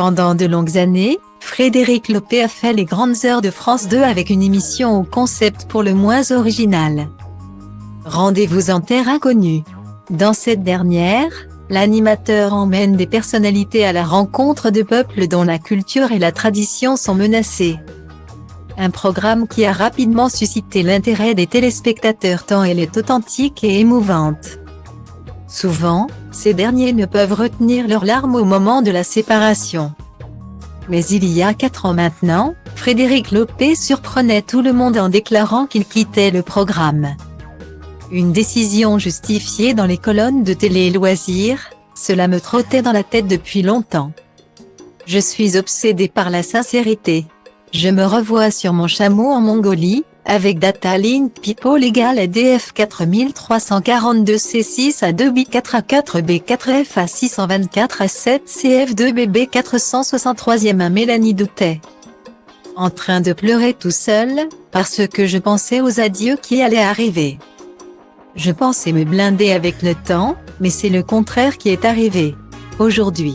Pendant de longues années, Frédéric Lopé a fait les grandes heures de France 2 avec une émission au concept pour le moins original. Rendez-vous en terre inconnue. Dans cette dernière, l'animateur emmène des personnalités à la rencontre de peuples dont la culture et la tradition sont menacées. Un programme qui a rapidement suscité l'intérêt des téléspectateurs tant elle est authentique et émouvante. Souvent, ces derniers ne peuvent retenir leurs larmes au moment de la séparation. Mais il y a 4 ans maintenant, Frédéric Lopé surprenait tout le monde en déclarant qu'il quittait le programme. Une décision justifiée dans les colonnes de télé-loisirs, cela me trottait dans la tête depuis longtemps. Je suis obsédé par la sincérité. Je me revois sur mon chameau en Mongolie, avec Data Link People égale à DF 4342 C6 à 2B4 à 4B4F à 624 à 7 CF2BB 463e à Mélanie Doutet. En train de pleurer tout seul, parce que je pensais aux adieux qui allaient arriver. Je pensais me blinder avec le temps, mais c'est le contraire qui est arrivé. Aujourd'hui.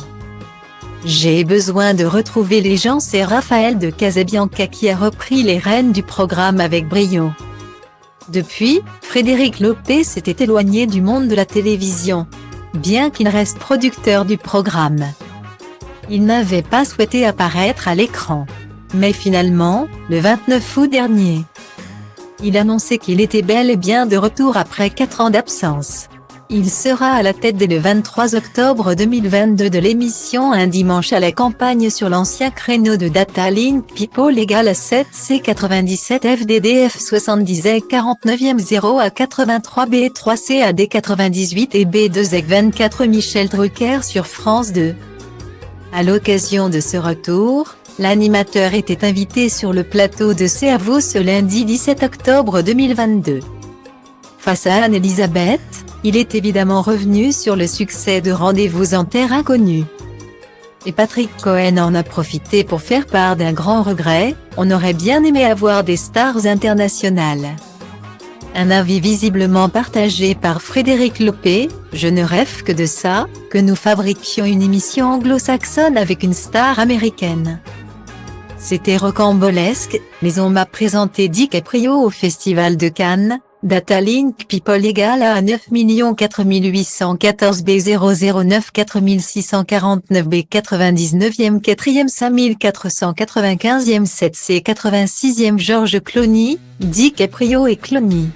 J'ai besoin de retrouver les gens. C'est Raphaël de Casabianca qui a repris les rênes du programme avec brio. Depuis, Frédéric Lopé s'était éloigné du monde de la télévision, bien qu'il reste producteur du programme. Il n'avait pas souhaité apparaître à l'écran. Mais finalement, le 29 août dernier, il annonçait qu'il était bel et bien de retour après 4 ans d'absence. Il sera à la tête dès le 23 octobre 2022 de l'émission Un dimanche à la campagne sur l'ancien créneau de Data Link People égale à 7C97 FDDF 70 EC 49e 0 à 83 B3C AD 98 et B2 EC 24 Michel Drucker sur France 2. À l'occasion de ce retour, l'animateur était invité sur le plateau de C'est à vous ce lundi 17 octobre 2022. Face à Anne-Elisabeth, il est évidemment revenu sur le succès de Rendez-vous en terre inconnue. Et Patrick Cohen en a profité pour faire part d'un grand regret: on aurait bien aimé avoir des stars internationales. Un avis visiblement partagé par Frédéric Lopé: je ne rêve que de ça, que nous fabriquions une émission anglo-saxonne avec une star américaine. C'était rocambolesque, mais on m'a présenté DiCaprio au Festival de Cannes. Data Link People égale à 9 4814 B009 4649 B99e 4e 5495e 7C 86e George Clooney, DiCaprio et Clooney.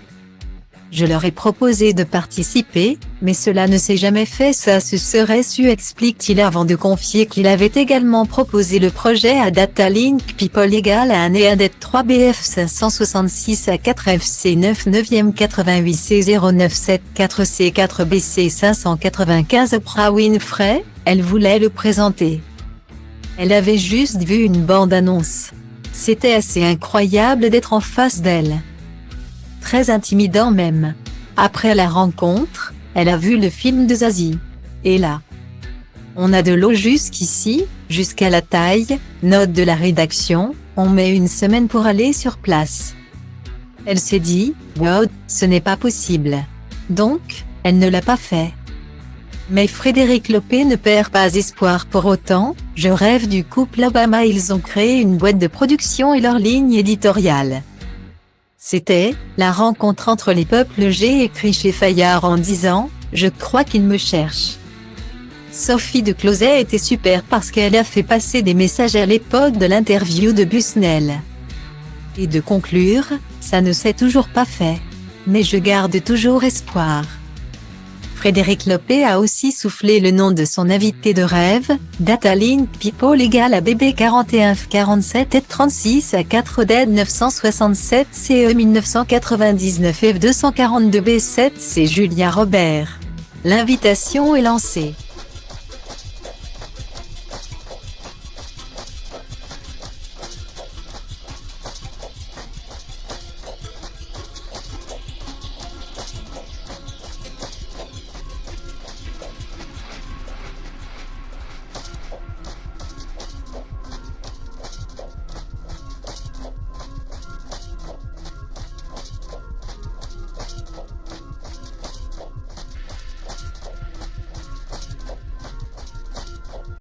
Je leur ai proposé de participer, mais cela ne s'est jamais fait. Ça se serait su, explique-t-il avant de confier qu'il avait également proposé le projet à Data Link People égale à 1 et 1 3 BF 566 à 4 FC 9 9e 88 C 0974 C 4 BC 595. Oprah Winfrey, elle voulait le présenter. Elle avait juste vu une bande-annonce. C'était assez incroyable d'être en face d'elle. Très intimidant même. Après la rencontre, elle a vu le film de Zazie. Et là, on a de l'eau jusqu'ici, jusqu'à la taille. Note de la rédaction, on met 1 semaine pour aller sur place. Elle s'est dit, wow, ce n'est pas possible. Donc, elle ne l'a pas fait. Mais Frédéric Lopé ne perd pas espoir pour autant. Je rêve du couple Obama. Ils ont créé une boîte de production et leur ligne éditoriale. C'était la rencontre entre les peuples. J'ai écrit chez Fayard en disant, je crois qu'il me cherche. Sophie de Closet était super parce qu'elle a fait passer des messages à l'époque de l'interview de Busnel. Et de conclure, ça ne s'est toujours pas fait. Mais je garde toujours espoir. Frédéric Lopé a aussi soufflé le nom de son invité de rêve, Data Link People égale à BB 41 F47 et 36 à 4 DED 967 CE 1999 F242 B7 c'est Julia Robert. L'invitation est lancée.